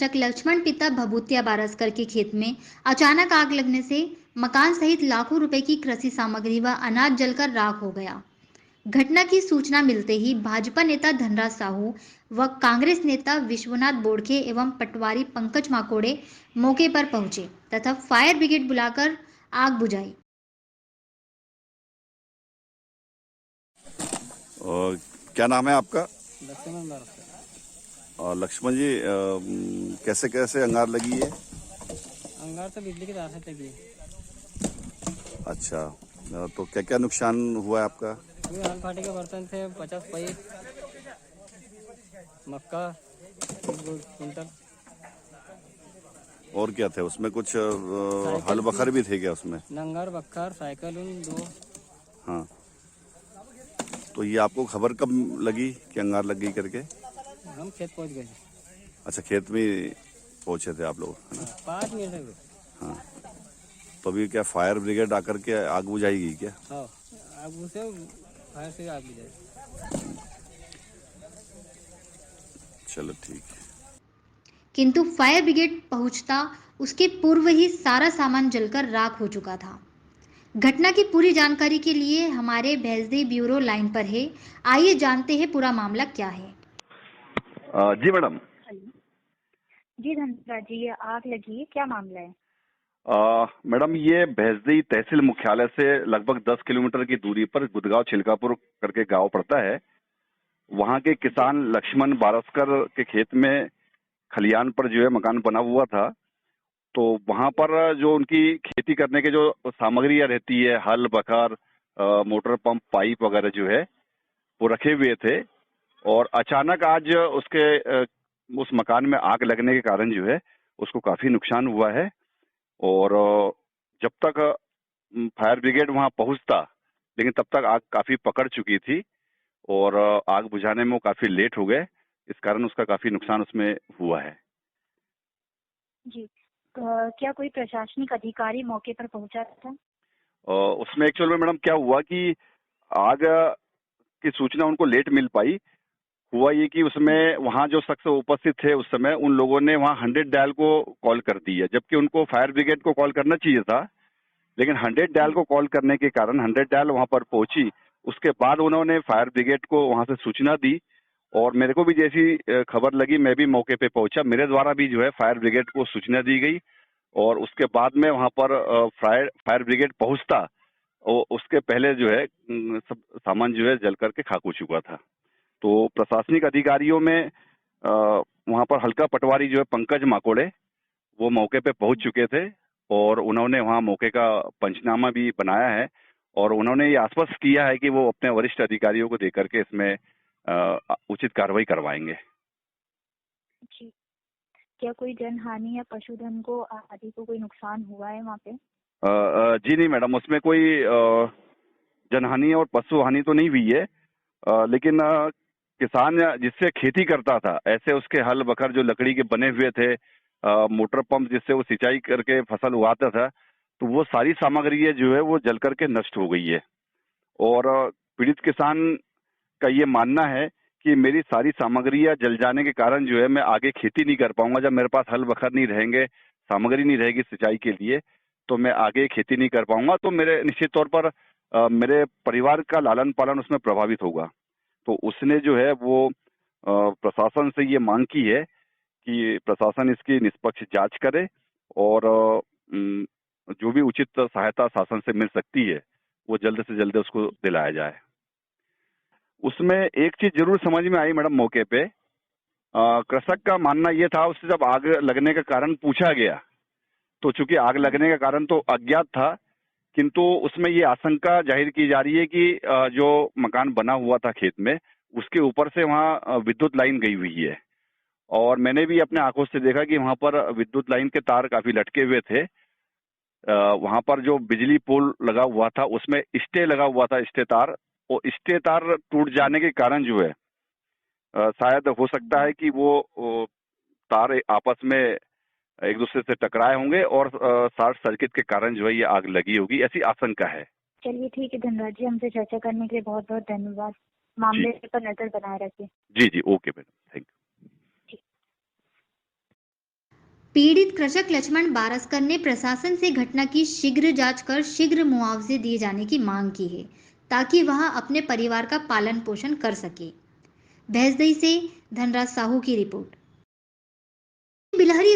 कृषक लक्ष्मण पिता भभूतिया बारस्कर के खेत में अचानक आग लगने से मकान सहित लाखों रुपए की कृषि सामग्री व अनाज जलकर राख हो गया। घटना की सूचना मिलते ही भाजपा नेता धनराज साहू व कांग्रेस नेता विश्वनाथ बोड़खे एवं पटवारी पंकज माकोड़े मौके पर पहुंचे तथा फायर ब्रिगेड बुलाकर आग बुझाई। और क्या नाम है आपका? लक्ष्मण बारस्कर। और लक्ष्मण जी, कैसे कैसे अंगार लगी है? अंगार तो बिजली की तार से लगी है। अच्छा, तो क्या क्या नुकसान हुआ है आपका? ये हाल फाटे के बर्तन थे, 50 पाइप, मक्का 30 कुंटल। और क्या थे उसमें? कुछ साइकिल हल बखर भी थे क्या उसमें? नंगर बख्तर साइकिल उन दो। हाँ, तो ये आपको खबर कब लगी कि अंगार लग गई करके? हम खेत पहुंच गए। अच्छा, खेत में पहुंचे थे आप लोग, है ना? 5 मिनट लगे। हाँ, तो अभी क्या फायर ब्रिगेड आकर के आग बुझाएगी क्या? हाँ, आग से फायर से आग बुझाई। चलो ठीक है। किंतु फायर ब्रिगेड पहुंचता उसके पूर्व ही सारा सामान जलकर राख हो चुका था। घटना की पूरी जानकारी के लिए हमारे भैंसदेही ब्यूरो लाइन पर है। आइए जानते हैं पूरा मामला क्या है। जी मैडम। हेलो। जी धनराज जी, ये आग लगी है, क्या मामला है? मैडम, ये भैंसदेही तहसील मुख्यालय से लगभग 10 किलोमीटर की दूरी पर गुदगांव छिलकापुर करके गांव पड़ता है। वहां के जी। किसान लक्ष्मण बारस्कर के खेत में खलियान पर जो है मकान बना हुआ था। तो वहां पर जो उनकी खेती करने के जो सामग्रियां रहती है, हल बखर, मोटर पंप, पाइप वगैरह जो है वो रखे हुए थे। और अचानक आज उस मकान में आग लगने के कारण जो है उसको काफी नुकसान हुआ है। और जब तक फायर ब्रिगेड वहां पहुंचता, लेकिन तब तक आग काफी पकड़ चुकी थी और आग बुझाने में वो काफी लेट हो गए। इस कारण उसका काफी नुकसान उसमें हुआ है। जी। क्या कोई प्रशासनिक अधिकारी मौके पर पहुंचा था? उसमें एक्चुअल में मैडम क्या हुआ कि आग की सूचना उनको लेट मिल पाई। हुआ ये कि जी। उसमें वहां जो शख्स उपस्थित थे उस समय, उन लोगों ने वहां 100 डायल को कॉल कर दी है, जबकि उनको फायर ब्रिगेड को कॉल करना चाहिए था। लेकिन 100 डायल जी। को कॉल करने के कारण 100 डायल वहां पर पहुंची। उसके बाद उन्होंने फायर ब्रिगेड को वहां से सूचना दी और मेरे को भी जैसी खबर लगी मैं भी मौके पे पहुंचा। मेरे द्वारा भी जो है फायर ब्रिगेड को सूचना दी गई और उसके बाद में वहां पर फायर ब्रिगेड पहुंचता और उसके पहले जो है सब सामान जो है जल करके खाक हो चुका था। तो प्रशासनिक अधिकारियों में वहां पर हल्का पटवारी जो है पंकज माकोड़े, वो मौके पे पहुंच चुके थे और उन्होंने वहां मौके का पंचनामा भी बनाया है और उन्होंने ये आश्वस्त किया है कि वो अपने वरिष्ठ अधिकारियों को देकर के इसमें उचित कार्रवाई करवाएंगे। जी। क्या कोई जनहानि या पशुधन को आदि को कोई नुकसान हुआ है वहाँ पे? जी नहीं मैडम, उसमें कोई जनहानि और पशु हानि तो नहीं हुई है। लेकिन किसान जिससे खेती करता था, ऐसे उसके हल बखर जो लकड़ी के बने हुए थे, मोटर पंप जिससे वो सिंचाई करके फसल उगाता था, तो वो सारी सामग्री जो है वो जल करके नष्ट हो गई है। और पीड़ित किसान का ये मानना है कि मेरी सारी सामग्रियां जल जाने के कारण जो है मैं आगे खेती नहीं कर पाऊंगा। जब मेरे पास हल बखर नहीं रहेंगे, सामग्री नहीं रहेगी सिंचाई के लिए, तो मैं आगे खेती नहीं कर पाऊंगा। तो मेरे निश्चित तौर पर मेरे परिवार का लालन पालन उसमें प्रभावित होगा। तो उसने जो है वो प्रशासन से ये मांग की है कि प्रशासन इसकी निष्पक्ष जांच करे और जो भी उचित सहायता शासन से मिल सकती है वो जल्द से जल्द उसको दिलाया जाए। उसमें एक चीज जरूर समझ में आई मैडम मौके पे। कृषक का मानना ये था, उससे जब आग लगने का कारण पूछा गया तो चूंकि आग लगने का कारण तो अज्ञात था, किंतु उसमें ये आशंका जाहिर की जा रही है कि जो मकान बना हुआ था खेत में, उसके ऊपर से वहां विद्युत लाइन गई हुई है। और मैंने भी अपने आंखों से देखा कि वहां पर विद्युत लाइन के तार काफी लटके हुए थे। वहां पर जो बिजली पोल लगा हुआ था उसमें स्टे लगा हुआ था, स्टे तार। और स्टे तार टूट जाने के कारण जो है शायद हो सकता है कि वो तार आपस में एक दूसरे से टकराए होंगे और शॉर्ट सर्किट के कारण जो है ये आग लगी होगी, ऐसी आशंका है। चलिए ठीक है धनराज जी, हमसे चर्चा करने के लिए बहुत बहुत धन्यवाद। जी मामले पर नजर बनाए रखिए। जी जी, ओके मैडम, थैंक यू। पीड़ित कृषक लक्ष्मण बारस्कर ने प्रशासन से घटना की शीघ्र जांच कर शीघ्र मुआवजे दिए जाने की मांग की है, ताकि वह अपने परिवार का पालन पोषण कर सके। भैंसदई से धनराज साहू की रिपोर्ट। बिलहरी